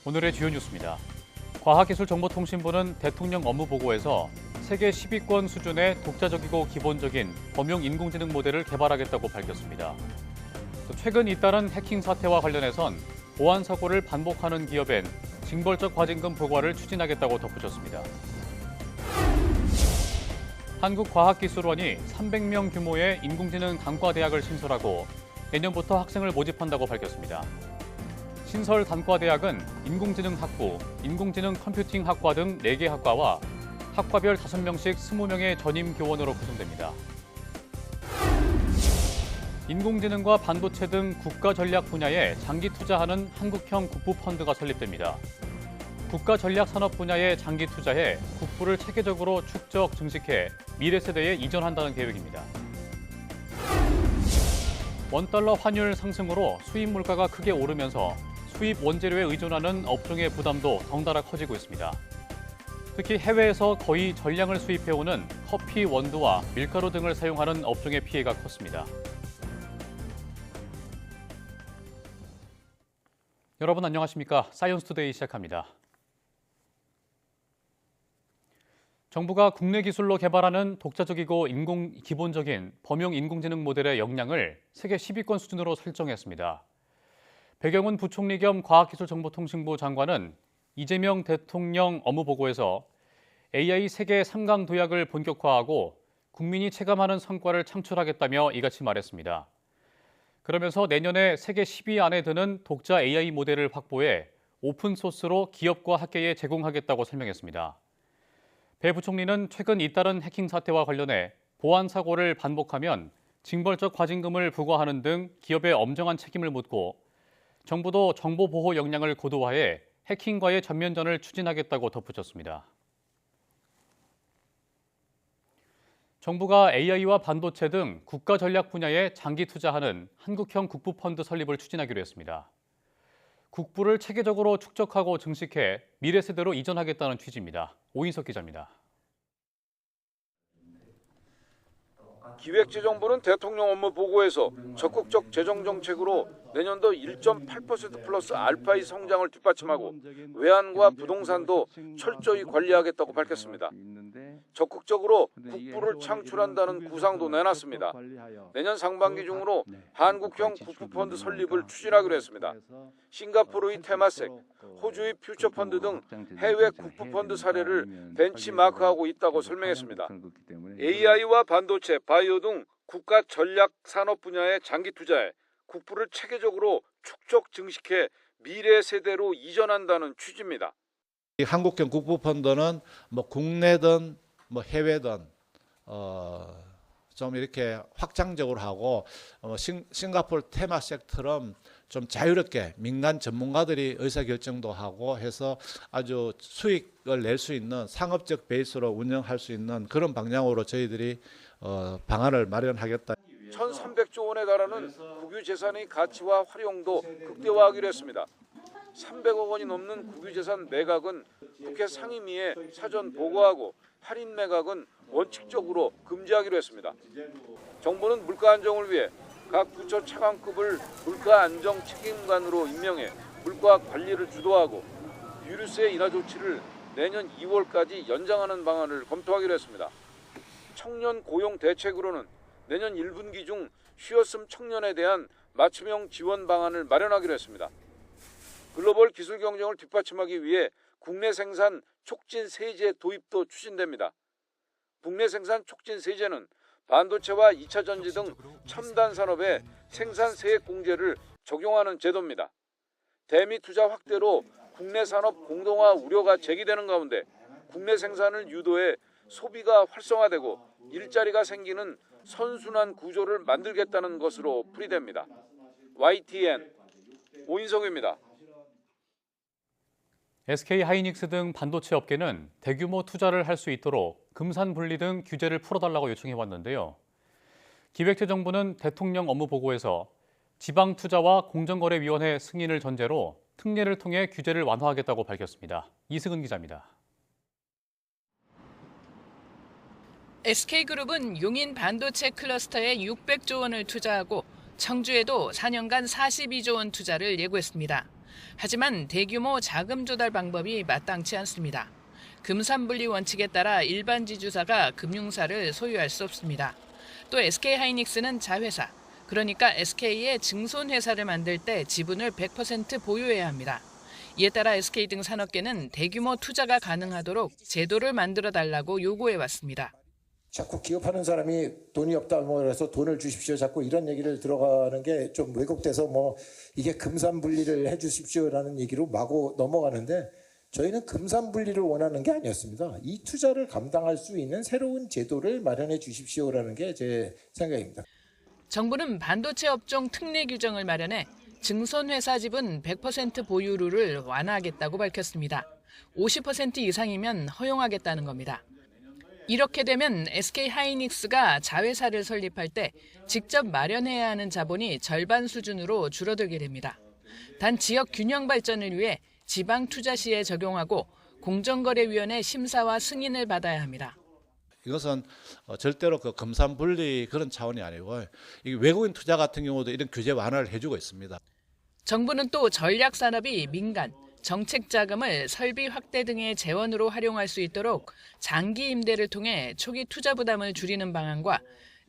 오늘의 주요 뉴스입니다. 과학기술정보통신부는 대통령 업무보고에서 세계 10위권 수준의 독자적이고 기본적인 범용 인공지능 모델을 개발하겠다고 밝혔습니다. 또 최근 잇따른 해킹 사태와 관련해선 보안 사고를 반복하는 기업엔 징벌적 과징금 부과를 추진하겠다고 덧붙였습니다. 한국과학기술원이 300명 규모의 인공지능 단과대학을 신설하고 내년부터 학생을 모집한다고 밝혔습니다. 신설 단과대학은 인공지능학부, 인공지능 컴퓨팅학과 등 4개 학과와 학과별 5명씩 20명의 전임 교원으로 구성됩니다. 인공지능과 반도체 등 국가 전략 분야에 장기 투자하는 한국형 국부펀드가 설립됩니다. 국가 전략 산업 분야에 장기 투자해 국부를 체계적으로 축적, 증식해 미래 세대에 이전한다는 계획입니다. 원달러 환율 상승으로 수입 물가가 크게 오르면서 수입 원재료에 의존하는 업종의 부담도 덩달아 커지고 있습니다. 특히 해외에서 거의 전량을 수입해오는 커피, 원두와 밀가루 등을 사용하는 업종의 피해가 컸습니다. 여러분 안녕하십니까? 사이언스투데이 시작합니다. 정부가 국내 기술로 개발하는 독자적이고 기본적인 범용 인공지능 모델의 역량을 세계 10위권 수준으로 설정했습니다. 배경훈 부총리 겸 과학기술정보통신부 장관은 이재명 대통령 업무보고에서 AI 세계 3강 도약을 본격화하고 국민이 체감하는 성과를 창출하겠다며 이같이 말했습니다. 그러면서 내년에 세계 10위 안에 드는 독자 AI 모델을 확보해 오픈소스로 기업과 학계에 제공하겠다고 설명했습니다. 배 부총리는 최근 잇따른 해킹 사태와 관련해 보안 사고를 반복하면 징벌적 과징금을 부과하는 등 기업의 엄정한 책임을 묻고 정부도 정보 보호 역량을 고도화해 해킹과의 전면전을 추진하겠다고 덧붙였습니다. 정부가 AI와 반도체 등 국가 전략 분야에 장기 투자하는 한국형 국부펀드 설립을 추진하기로 했습니다. 국부를 체계적으로 축적하고 증식해 미래 세대로 이전하겠다는 취지입니다. 오인석 기자입니다. 기획재정부는 대통령 업무 보고에서 적극적 재정 정책으로 내년도 1.8% 플러스 알파의 성장을 뒷받침하고 외환과 부동산도 철저히 관리하겠다고 밝혔습니다. 적극적으로 국부를 창출한다는 구상도 내놨습니다. 내년 상반기 중으로 한국형 국부펀드 설립을 추진하기로 했습니다. 싱가포르의 테마섹, 호주의 퓨처펀드 등 해외 국부펀드 사례를 벤치마크하고 있다고 설명했습니다. AI와 반도체, 바이오 등 국가 전략 산업 분야에 장기 투자해 국부를 체계적으로 축적 증식해 미래 세대로 이전한다는 취지입니다. 이 한국형 국부펀드는 국내든 해외든 좀 이렇게 확장적으로 하고 싱가포르 테마섹처럼 좀 자유롭게 민간 전문가들이 의사결정도 하고 해서 아주 수익을 낼 수 있는 상업적 베이스로 운영할 수 있는 그런 방향으로 저희들이 방안을 마련하겠다. 1,300조 원에 달하는 국유재산의 가치와 활용도 극대화하기로 했습니다. 300억 원이 넘는 국유재산 매각은 국회 상임위에 사전 보고하고 할인 매각은 원칙적으로 금지하기로 했습니다. 정부는 물가 안정을 위해 각 부처 차관급을 물가 안정 책임관으로 임명해 물가 관리를 주도하고 유류세 인하 조치를 내년 2월까지 연장하는 방안을 검토하기로 했습니다. 청년 고용 대책으로는 내년 1분기 중 쉬었음 청년에 대한 맞춤형 지원 방안을 마련하기로 했습니다. 글로벌 기술 경쟁을 뒷받침하기 위해 국내 생산 촉진 세제 도입도 추진됩니다. 국내 생산 촉진 세제는 반도체와 2차 전지 등 첨단 산업에 생산 세액 공제를 적용하는 제도입니다. 대미 투자 확대로 국내 산업 공동화 우려가 제기되는 가운데 국내 생산을 유도해 소비가 활성화되고 일자리가 생기는 선순환 구조를 만들겠다는 것으로 풀이됩니다. YTN 오인석입니다. SK하이닉스 등 반도체 업계는 대규모 투자를 할 수 있도록 금산 분리 등 규제를 풀어달라고 요청해왔는데요. 기획재정부는 대통령 업무 보고에서 지방투자와 공정거래위원회 승인을 전제로 특례를 통해 규제를 완화하겠다고 밝혔습니다. 이승은 기자입니다. SK그룹은 용인 반도체 클러스터에 600조 원을 투자하고 청주에도 4년간 42조 원 투자를 예고했습니다. 하지만 대규모 자금 조달 방법이 마땅치 않습니다. 금산분리 원칙에 따라 일반 지주사가 금융사를 소유할 수 없습니다. 또 SK하이닉스는 자회사, 그러니까 SK의 증손회사를 만들 때 지분을 100% 보유해야 합니다. 이에 따라 SK 등 산업계는 대규모 투자가 가능하도록 제도를 만들어 달라고 요구해왔습니다. 자꾸 기업하는 사람이 돈이 없다 그래서 돈을 주십시오. 자꾸 이런 얘기를 들어가는 게 좀 왜곡돼서 이게 금산분리를 해주십시오라는 얘기로 마구 넘어가는데 저희는 금산분리를 원하는 게 아니었습니다. 이 투자를 감당할 수 있는 새로운 제도를 마련해 주십시오라는 게 제 생각입니다. 정부는 반도체 업종 특례 규정을 마련해 증손회사 지분 100% 보유 룰을 완화하겠다고 밝혔습니다. 50% 이상이면 허용하겠다는 겁니다. 이렇게 되면 SK하이닉스가 자회사를 설립할 때 직접 마련해야 하는 자본이 절반 수준으로 줄어들게 됩니다. 단 지역 균형 발전을 위해 지방 투자 시에 적용하고 공정거래위원회 심사와 승인을 받아야 합니다. 이것은 절대로 그 금산분리 그런 차원이 아니고 이 외국인 투자 같은 경우도 이런 규제 완화를 해주고 있습니다. 정부는 또 전략산업이 민간, 정책 자금을 설비 확대 등의 재원으로 활용할 수 있도록 장기 임대를 통해 초기 투자 부담을 줄이는 방안과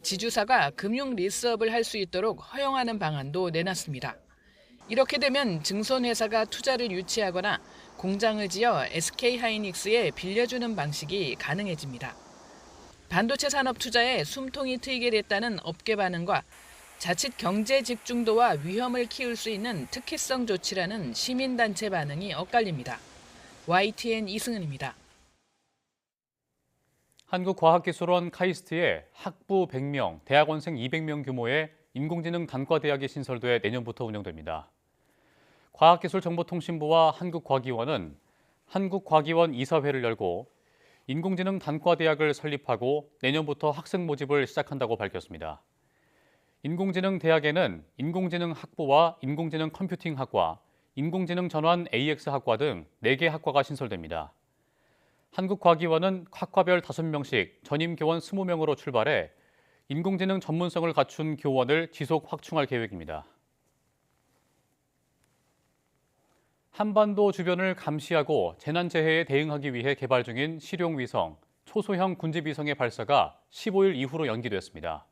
지주사가 금융 리스업을 할 수 있도록 허용하는 방안도 내놨습니다. 이렇게 되면 증손회사가 투자를 유치하거나 공장을 지어 SK하이닉스에 빌려주는 방식이 가능해집니다. 반도체 산업 투자에 숨통이 트이게 됐다는 업계 반응과 자칫 경제 집중도와 위험을 키울 수 있는 특혜성 조치라는 시민단체 반응이 엇갈립니다. YTN 이승은입니다. 한국과학기술원 카이스트에 학부 100명, 대학원생 200명 규모의 인공지능 단과대학이 신설돼 내년부터 운영됩니다. 과학기술정보통신부와 한국과기원은 한국과기원 이사회를 열고 인공지능 단과대학을 설립하고 내년부터 학생 모집을 시작한다고 밝혔습니다. 인공지능 대학에는 인공지능 학부와 인공지능 컴퓨팅 학과, 인공지능 전환 AX 학과 등 4개 학과가 신설됩니다. 한국과기원은 학과별 5명씩 전임 교원 20명으로 출발해 인공지능 전문성을 갖춘 교원을 지속 확충할 계획입니다. 한반도 주변을 감시하고 재난재해에 대응하기 위해 개발 중인 실용위성, 초소형 군집위성의 발사가 15일 이후로 연기됐습니다.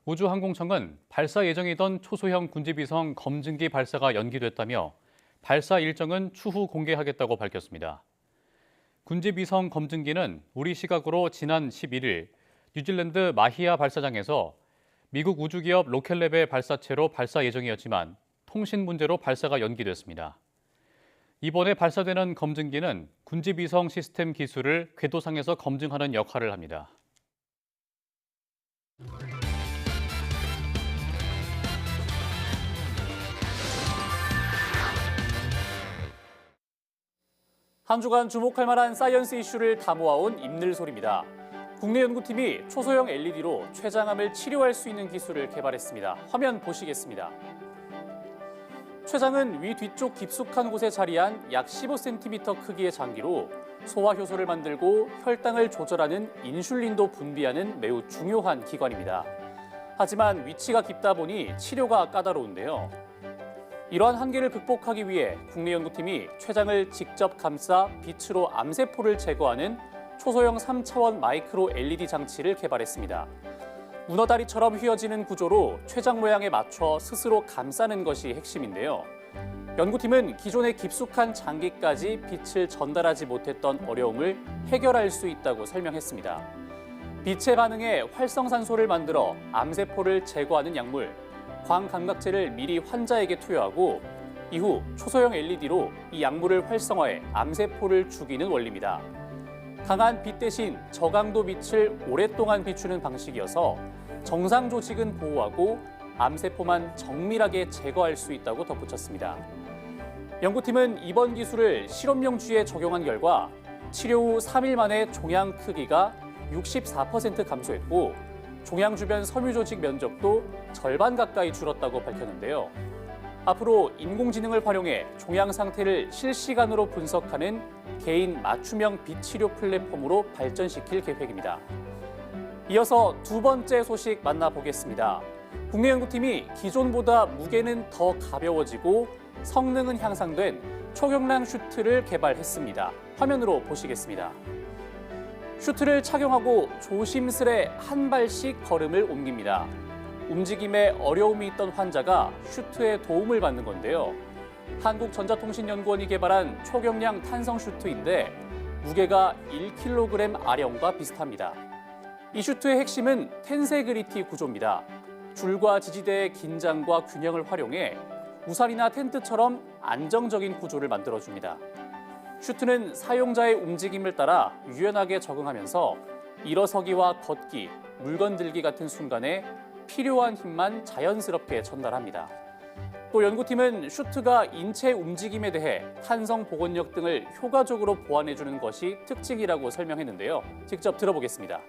우주항공청은 발사 예정이던 초소형 군집위성 검증기 발사가 연기됐다며 발사 일정은 추후 공개하겠다고 밝혔습니다. 군집위성 검증기는 우리 시각으로 지난 11일 뉴질랜드 마히아 발사장에서 미국 우주기업 로켓랩의 발사체로 발사 예정이었지만 통신 문제로 발사가 연기됐습니다. 이번에 발사되는 검증기는 군집위성 시스템 기술을 궤도상에서 검증하는 역할을 합니다. 한 주간 주목할 만한 사이언스 이슈를 다 모아온 입늘소리입니다. 국내 연구팀이 초소형 LED로 췌장암을 치료할 수 있는 기술을 개발했습니다. 화면 보시겠습니다. 췌장은 위 뒤쪽 깊숙한 곳에 자리한 약 15cm 크기의 장기로 소화 효소를 만들고 혈당을 조절하는 인슐린도 분비하는 매우 중요한 기관입니다. 하지만 위치가 깊다 보니 치료가 까다로운데요. 이러한 한계를 극복하기 위해 국내 연구팀이 췌장을 직접 감싸 빛으로 암세포를 제거하는 초소형 3차원 마이크로 LED 장치를 개발했습니다. 문어다리처럼 휘어지는 구조로 췌장 모양에 맞춰 스스로 감싸는 것이 핵심인데요. 연구팀은 기존의 깊숙한 장기까지 빛을 전달하지 못했던 어려움을 해결할 수 있다고 설명했습니다. 빛에 반응해 활성산소를 만들어 암세포를 제거하는 약물, 광감각제를 미리 환자에게 투여하고 이후 초소형 LED로 이 약물을 활성화해 암세포를 죽이는 원리입니다. 강한 빛 대신 저강도 빛을 오랫동안 비추는 방식이어서 정상 조직은 보호하고 암세포만 정밀하게 제거할 수 있다고 덧붙였습니다. 연구팀은 이번 기술을 실험용 쥐에 적용한 결과 치료 후 3일 만에 종양 크기가 64% 감소했고 종양 주변 섬유 조직 면적도 절반 가까이 줄었다고 밝혔는데요. 앞으로 인공지능을 활용해 종양 상태를 실시간으로 분석하는 개인 맞춤형 비치료 플랫폼으로 발전시킬 계획입니다. 이어서 두 번째 소식 만나보겠습니다. 국내 연구팀이 기존보다 무게는 더 가벼워지고 성능은 향상된 초경량 슈트를 개발했습니다. 화면으로 보시겠습니다. 슈트를 착용하고 조심스레 한 발씩 걸음을 옮깁니다. 움직임에 어려움이 있던 환자가 슈트에 도움을 받는 건데요. 한국전자통신연구원이 개발한 초경량 탄성 슈트인데 무게가 1kg 아령과 비슷합니다. 이 슈트의 핵심은 텐세그리티 구조입니다. 줄과 지지대의 긴장과 균형을 활용해 우산이나 텐트처럼 안정적인 구조를 만들어줍니다. 슈트는 사용자의 움직임을 따라 유연하게 적응하면서 일어서기와 걷기, 물건 들기 같은 순간에 필요한 힘만 자연스럽게 전달합니다. 또 연구팀은 슈트가 인체 움직임에 대해 탄성 복원력 등을 효과적으로 보완해주는 것이 특징이라고 설명했는데요. 직접 들어보겠습니다.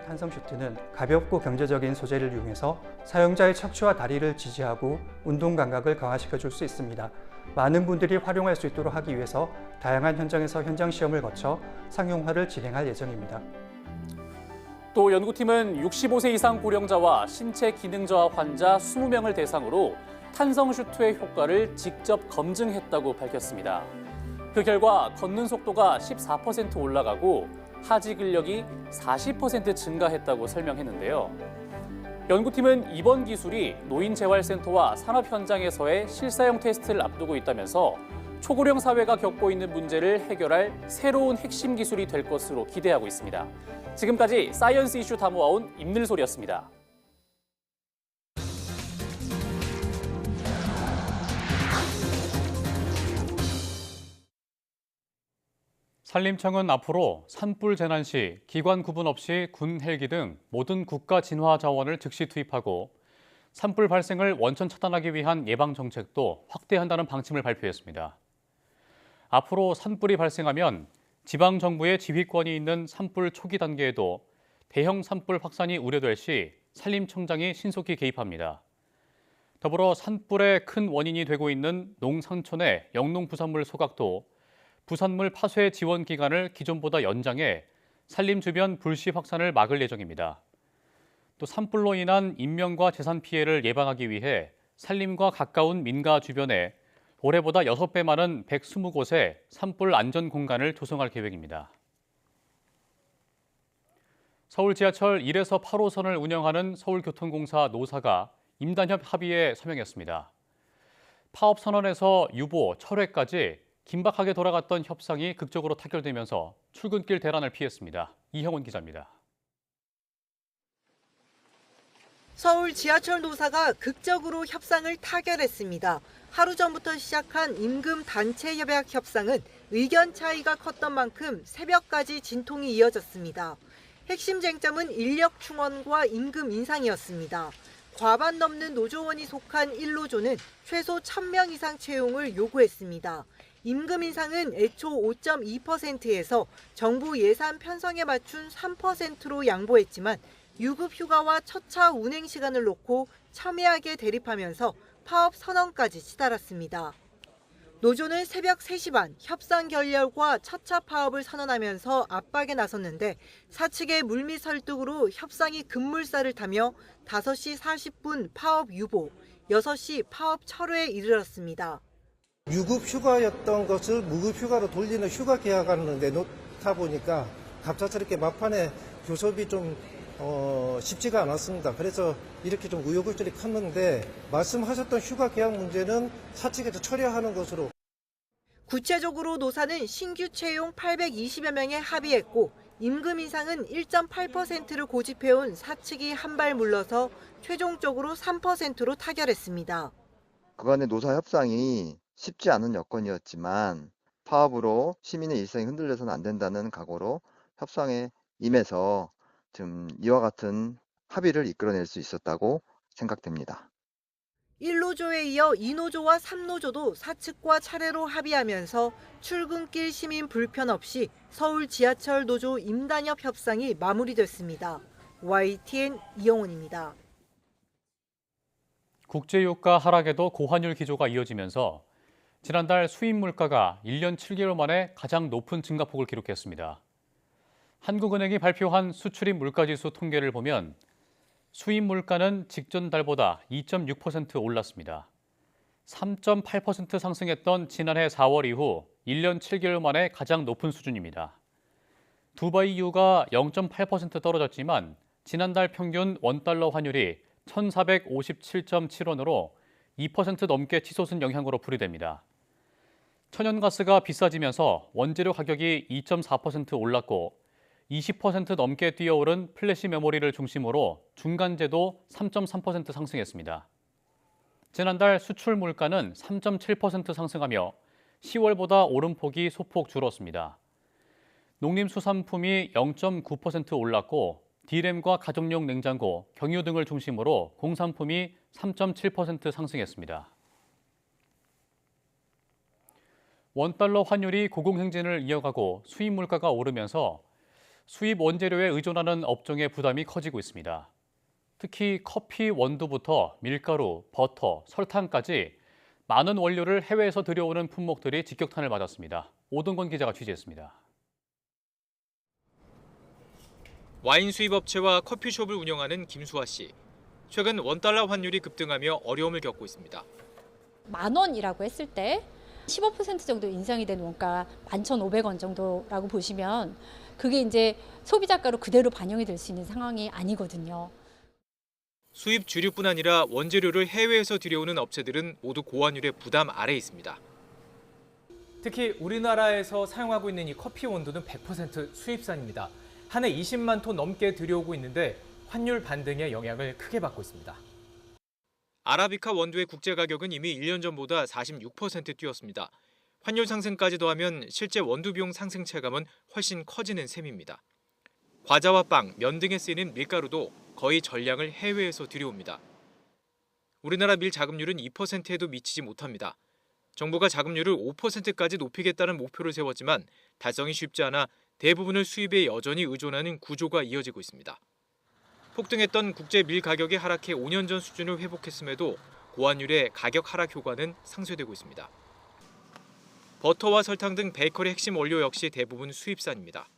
탄성 슈트는 가볍고 경제적인 소재를 이용해서 사용자의 척추와 다리를 지지하고 운동 감각을 강화시켜 줄 수 있습니다. 많은 분들이 활용할 수 있도록 하기 위해서 다양한 현장에서 현장 시험을 거쳐 상용화를 진행할 예정입니다. 또 연구팀은 65세 이상 고령자와 신체 기능 저하 환자 20명을 대상으로 탄성 슈트의 효과를 직접 검증했다고 밝혔습니다. 그 결과 걷는 속도가 14% 올라가고 하지 근력이 40% 증가했다고 설명했는데요. 연구팀은 이번 기술이 노인재활센터와 산업 현장에서의 실사용 테스트를 앞두고 있다면서 초고령 사회가 겪고 있는 문제를 해결할 새로운 핵심 기술이 될 것으로 기대하고 있습니다. 지금까지 사이언스 이슈 다 모아온 임늘솔이었습니다. 산림청은 앞으로 산불 재난 시 기관 구분 없이 군 헬기 등 모든 국가 진화 자원을 즉시 투입하고 산불 발생을 원천 차단하기 위한 예방 정책도 확대한다는 방침을 발표했습니다. 앞으로 산불이 발생하면 지방 정부의 지휘권이 있는 산불 초기 단계에도 대형 산불 확산이 우려될 시 산림청장이 신속히 개입합니다. 더불어 산불의 큰 원인이 되고 있는 농상촌의 영농부산물 소각도 부산물 파쇄 지원 기간을 기존보다 연장해 산림 주변 불씨 확산을 막을 예정입니다. 또 산불로 인한 인명과 재산 피해를 예방하기 위해 산림과 가까운 민가 주변에 올해보다 6배 많은 120곳의 산불 안전 공간을 조성할 계획입니다. 서울 지하철 1에서 8호선을 운영하는 서울교통공사 노사가 임단협 합의에 서명했습니다. 파업 선언에서 유보, 철회까지 긴박하게 돌아갔던 협상이 극적으로 타결되면서 출근길 대란을 피했습니다. 이형원 기자입니다. 서울 지하철 노사가 극적으로 협상을 타결했습니다. 하루 전부터 시작한 임금 단체 협약 협상은 의견 차이가 컸던 만큼 새벽까지 진통이 이어졌습니다. 핵심 쟁점은 인력 충원과 임금 인상이었습니다. 과반 넘는 노조원이 속한 1노조는 최소 1,000명 이상 채용을 요구했습니다. 임금 인상은 애초 5.2%에서 정부 예산 편성에 맞춘 3%로 양보했지만 유급 휴가와 첫차 운행 시간을 놓고 첨예하게 대립하면서 파업 선언까지 치달았습니다. 노조는 새벽 3시 반 협상 결렬과 첫차 파업을 선언하면서 압박에 나섰는데 사측의 물밑 설득으로 협상이 급물살을 타며 5시 40분 파업 유보, 6시 파업 철회에 이르렀습니다. 유급 휴가였던 것을 무급 휴가로 돌리는 휴가 계약안을 내놓다 보니까 갑작스럽게 막판에 교섭이 좀 쉽지가 않았습니다. 그래서 이렇게 좀 우여곡절이 컸는데 말씀하셨던 휴가 계약 문제는 사측에서 처리하는 것으로. 구체적으로 노사는 신규 채용 820여 명에 합의했고 임금 인상은 1.8%를 고집해온 사측이 한 발 물러서 최종적으로 3%로 타결했습니다. 그간의 노사 협상이 쉽지 않은 여건이었지만 파업으로 시민의 일상이 흔들려서는 안 된다는 각오로 협상에 임해서 지금 이와 같은 합의를 이끌어낼 수 있었다고 생각됩니다. 1노조에 이어 2노조와 3노조도 사측과 차례로 합의하면서 출근길 시민 불편 없이 서울 지하철 노조 임단협 협상이 마무리됐습니다. YTN 이영훈입니다. 국제유가 하락에도 고환율 기조가 이어지면서 지난달 수입 물가가 1년 7개월 만에 가장 높은 증가폭을 기록했습니다. 한국은행이 발표한 수출입 물가지수 통계를 보면 수입 물가는 직전 달보다 2.6% 올랐습니다. 3.8% 상승했던 지난해 4월 이후 1년 7개월 만에 가장 높은 수준입니다. 두바이 유가 0.8% 떨어졌지만 지난달 평균 원달러 환율이 1,457.7원으로 2% 넘게 치솟은 영향으로 풀이됩니다. 천연가스가 비싸지면서 원재료 가격이 2.4% 올랐고 20% 넘게 뛰어오른 플래시 메모리를 중심으로 중간재도 3.3% 상승했습니다. 지난달 수출 물가는 3.7% 상승하며 10월보다 오름폭이 소폭 줄었습니다. 농림수산품이 0.9% 올랐고 디램과 가정용 냉장고, 경유 등을 중심으로 공산품이 3.7% 상승했습니다. 원달러 환율이 고공행진을 이어가고 수입 물가가 오르면서 수입 원재료에 의존하는 업종의 부담이 커지고 있습니다. 특히 커피 원두부터 밀가루, 버터, 설탕까지 많은 원료를 해외에서 들여오는 품목들이 직격탄을 맞았습니다. 오동건 기자가 취재했습니다. 와인 수입업체와 커피숍을 운영하는 김수아 씨. 최근 원달러 환율이 급등하며 어려움을 겪고 있습니다. 10,000원이라고 했을 때 15% 정도 인상이 된 원가 11,500원 정도라고 보시면 그게 이제 소비자가로 그대로 반영이 될 수 있는 상황이 아니거든요. 수입 주류뿐 아니라 원재료를 해외에서 들여오는 업체들은 모두 고환율의 부담 아래에 있습니다. 특히 우리나라에서 사용하고 있는 이 커피 원두는 100% 수입산입니다. 한 해 20만 톤 넘게 들여오고 있는데 환율 반등의 영향을 크게 받고 있습니다. 아라비카 원두의 국제 가격은 이미 1년 전보다 46% 뛰었습니다. 환율 상승까지 더하면 실제 원두 비용 상승 체감은 훨씬 커지는 셈입니다. 과자와 빵, 면 등에 쓰이는 밀가루도 거의 전량을 해외에서 들여옵니다. 우리나라 밀 자급률은 2%에도 미치지 못합니다. 정부가 자급률을 5%까지 높이겠다는 목표를 세웠지만 달성이 쉽지 않아 대부분을 수입에 여전히 의존하는 구조가 이어지고 있습니다. 폭등했던 국제 밀 가격이 하락해 5년 전 수준을 회복했음에도 고환율의 가격 하락 효과는 상쇄되고 있습니다. 버터와 설탕 등 베이커리 핵심 원료 역시 대부분 수입산입니다.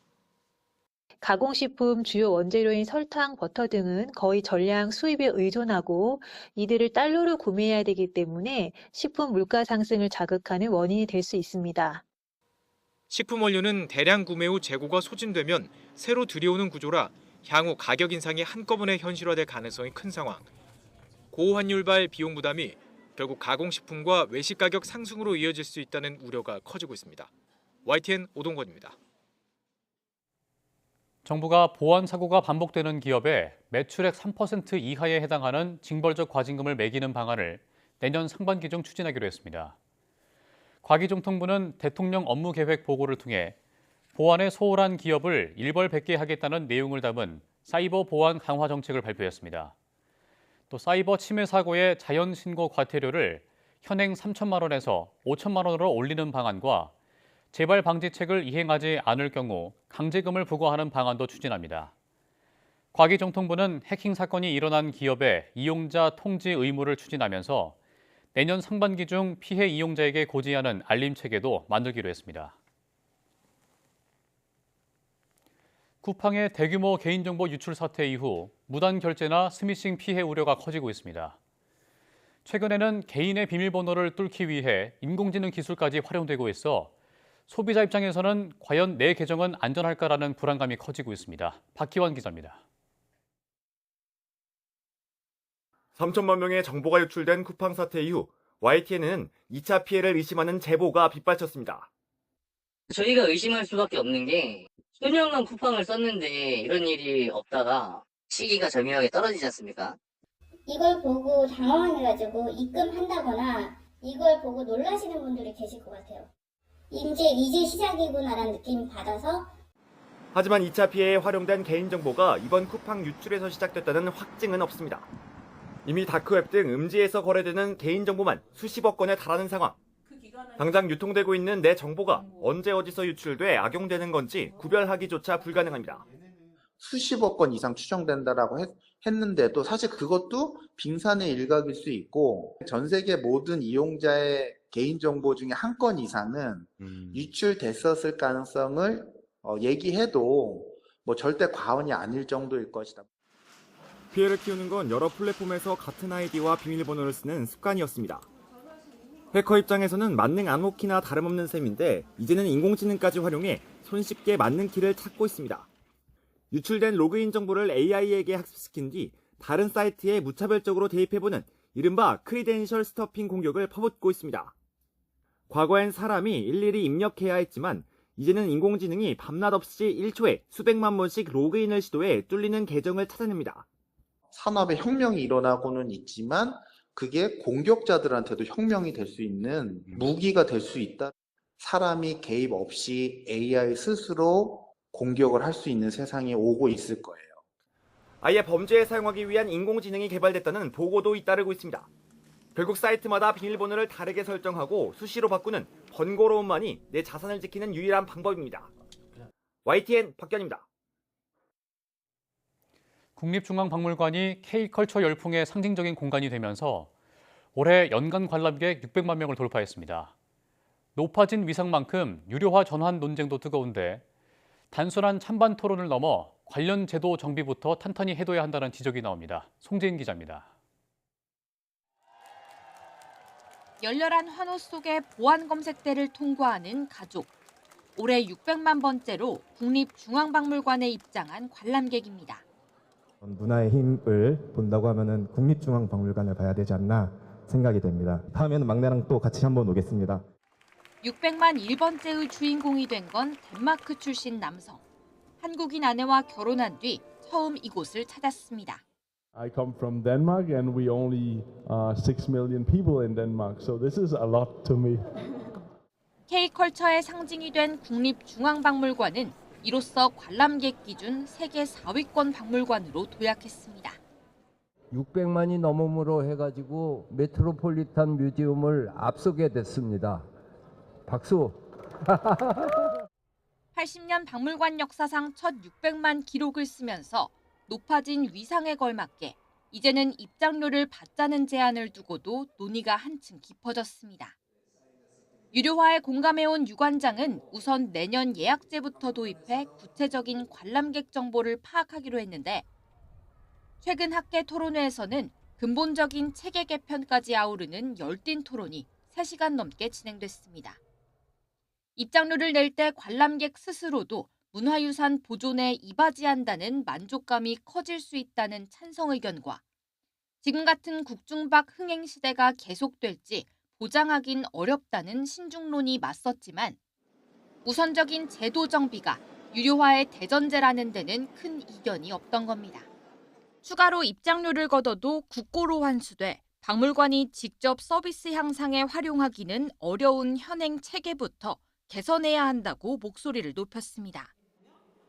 가공식품 주요 원재료인 설탕, 버터 등은 거의 전량 수입에 의존하고 이들을 달러로 구매해야 되기 때문에 식품 물가 상승을 자극하는 원인이 될 수 있습니다. 식품 원료는 대량 구매 후 재고가 소진되면 새로 들여오는 구조라 향후 가격 인상이 한꺼번에 현실화될 가능성이 큰 상황. 고환율발 비용 부담이 결국 가공식품과 외식 가격 상승으로 이어질 수 있다는 우려가 커지고 있습니다. YTN 오동건입니다. 정부가 보안 사고가 반복되는 기업에 매출액 3% 이하에 해당하는 징벌적 과징금을 매기는 방안을 내년 상반기 중 추진하기로 했습니다. 과기정통부는 대통령 업무계획 보고를 통해 보안에 소홀한 기업을 일벌백계 하겠다는 내용을 담은 사이버 보안 강화 정책을 발표했습니다. 또 사이버 침해 사고의 자연 신고 과태료를 현행 3천만 원에서 5천만 원으로 올리는 방안과 재발 방지책을 이행하지 않을 경우 강제금을 부과하는 방안도 추진합니다. 과기정통부는 해킹 사건이 일어난 기업의 이용자 통지 의무를 추진하면서 내년 상반기 중 피해 이용자에게 고지하는 알림 체계도 만들기로 했습니다. 쿠팡의 대규모 개인정보 유출 사태 이후 무단 결제나 스미싱 피해 우려가 커지고 있습니다. 최근에는 개인의 비밀번호를 뚫기 위해 인공지능 기술까지 활용되고 있어 소비자 입장에서는 과연 내 계정은 안전할까라는 불안감이 커지고 있습니다. 박기환 기자입니다. 3천만 명의 정보가 유출된 쿠팡 사태 이후 YTN은 2차 피해를 의심하는 제보가 빗발쳤습니다. 저희가 의심할 수밖에 없는 게 수년간 쿠팡을 썼는데 이런 일이 없다가 시기가 절묘하게 떨어지지 않습니까? 이걸 보고 당황해가지고 입금한다거나 이걸 보고 놀라시는 분들이 계실 것 같아요. 이제 시작이구나라는 느낌 받아서. 하지만 2차 피해에 활용된 개인정보가 이번 쿠팡 유출에서 시작됐다는 확증은 없습니다. 이미 다크웹 등 음지에서 거래되는 개인정보만 수십억 건에 달하는 상황. 당장 유통되고 있는 내 정보가 언제 어디서 유출돼 악용되는 건지 구별하기조차 불가능합니다. 수십억 건 이상 추정된다라고 했는데도 사실 그것도 빙산의 일각일 수 있고 전 세계 모든 이용자의 개인정보 중에 한 건 이상은 유출됐었을 가능성을 얘기해도 뭐 절대 과언이 아닐 정도일 것이다. 피해를 키우는 건 여러 플랫폼에서 같은 아이디와 비밀번호를 쓰는 습관이었습니다. 해커 입장에서는 만능 암호키나 다름없는 셈인데 이제는 인공지능까지 활용해 손쉽게 맞는 키를 찾고 있습니다. 유출된 로그인 정보를 AI에게 학습시킨 뒤 다른 사이트에 무차별적으로 대입해보는 이른바 크리덴셜 스터핑 공격을 퍼붓고 있습니다. 과거엔 사람이 일일이 입력해야 했지만 이제는 인공지능이 밤낮 없이 1초에 수백만 번씩 로그인을 시도해 뚫리는 계정을 찾아냅니다. 산업의 혁명이 일어나고는 있지만 그게 공격자들한테도 혁명이 될 수 있는 무기가 될 수 있다. 사람이 개입 없이 AI 스스로 공격을 할 수 있는 세상이 오고 있을 거예요. 아예 범죄에 사용하기 위한 인공지능이 개발됐다는 보고도 잇따르고 있습니다. 결국 사이트마다 비밀번호를 다르게 설정하고 수시로 바꾸는 번거로움만이 내 자산을 지키는 유일한 방법입니다. YTN 박견입니다. 국립중앙박물관이 K컬처 열풍의 상징적인 공간이 되면서 올해 연간 관람객 600만 명을 돌파했습니다. 높아진 위상만큼 유료화 전환 논쟁도 뜨거운데 단순한 찬반 토론을 넘어 관련 제도 정비부터 탄탄히 해둬야 한다는 지적이 나옵니다. 송재인 기자입니다. 열렬한 환호 속에 보안 검색대를 통과하는 가족. 올해 600만 번째로 국립중앙박물관에 입장한 관람객입니다. 문화의 힘을 본다고 하면은 국립중앙박물관을 봐야 되지 않나 생각이 됩니다. 다음에는 막내랑 또 같이 한번 오겠습니다. 600만 1번째의 주인공이 된 건 덴마크 출신 남성. 한국인 아내와 결혼한 뒤 처음 이곳을 찾았습니다. I come from Denmark and we only 6 million people in Denmark, so this is a lot to me. K컬처의 상징이 된 국립중앙박물관은 이로써 관람객 기준 세계 4위권 박물관으로 도약했습니다. 600만이 넘음으로 해가지고 메트로폴리탄 뮤지엄을 앞서게 됐습니다. 박수. 80년 박물관 역사상 첫 600만 기록을 쓰면서 높아진 위상에 걸맞게 이제는 입장료를 받자는 제한을 두고도 논의가 한층 깊어졌습니다. 유료화에 공감해온 유관장은 우선 내년 예약제부터 도입해 구체적인 관람객 정보를 파악하기로 했는데 최근 학계 토론회에서는 근본적인 체계 개편까지 아우르는 열띤 토론이 3시간 넘게 진행됐습니다. 입장료를 낼 때 관람객 스스로도 문화유산 보존에 이바지한다는 만족감이 커질 수 있다는 찬성 의견과 지금 같은 국중박 흥행 시대가 계속될지 보장하긴 어렵다는 신중론이 맞섰지만 우선적인 제도 정비가 유료화의 대전제라는 데는 큰 이견이 없던 겁니다. 추가로 입장료를 걷어도 국고로 환수돼 박물관이 직접 서비스 향상에 활용하기는 어려운 현행 체계부터 개선해야 한다고 목소리를 높였습니다.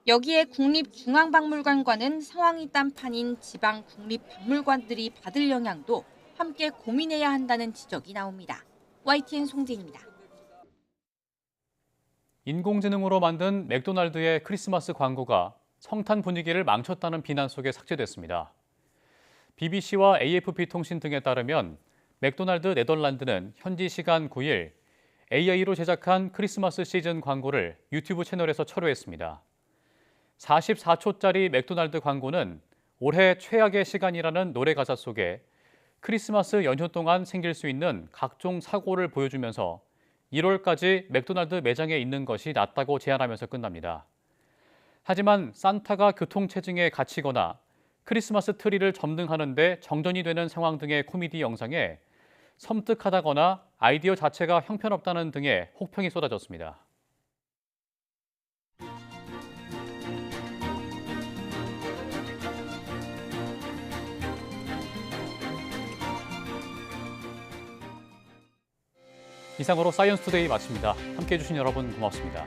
여기에 국립중앙박물관과는 상황이 딴판인 지방 국립박물관들이 받을 영향도 함께 고민해야 한다는 지적이 나옵니다. YTN 송진입니다. 인공지능으로 만든 맥도날드의 크리스마스 광고가 성탄 분위기를 망쳤다는 비난 속에 삭제됐습니다. BBC와 AFP 통신 등에 따르면 맥도날드 네덜란드는 현지 시간 9일 AI로 제작한 크리스마스 시즌 광고를 유튜브 채널에서 철회했습니다. 44초짜리 맥도날드 광고는 올해 최악의 시간이라는 노래 가사 속에 크리스마스 연휴 동안 생길 수 있는 각종 사고를 보여주면서 1월까지 맥도날드 매장에 있는 것이 낫다고 제안하면서 끝납니다. 하지만 산타가 교통체증에 갇히거나 크리스마스 트리를 점등하는 데 정전이 되는 상황 등의 코미디 영상에 섬뜩하다거나 아이디어 자체가 형편없다는 등의 혹평이 쏟아졌습니다. 이상으로 사이언스 투데이 마칩니다. 함께해 주신 여러분 고맙습니다.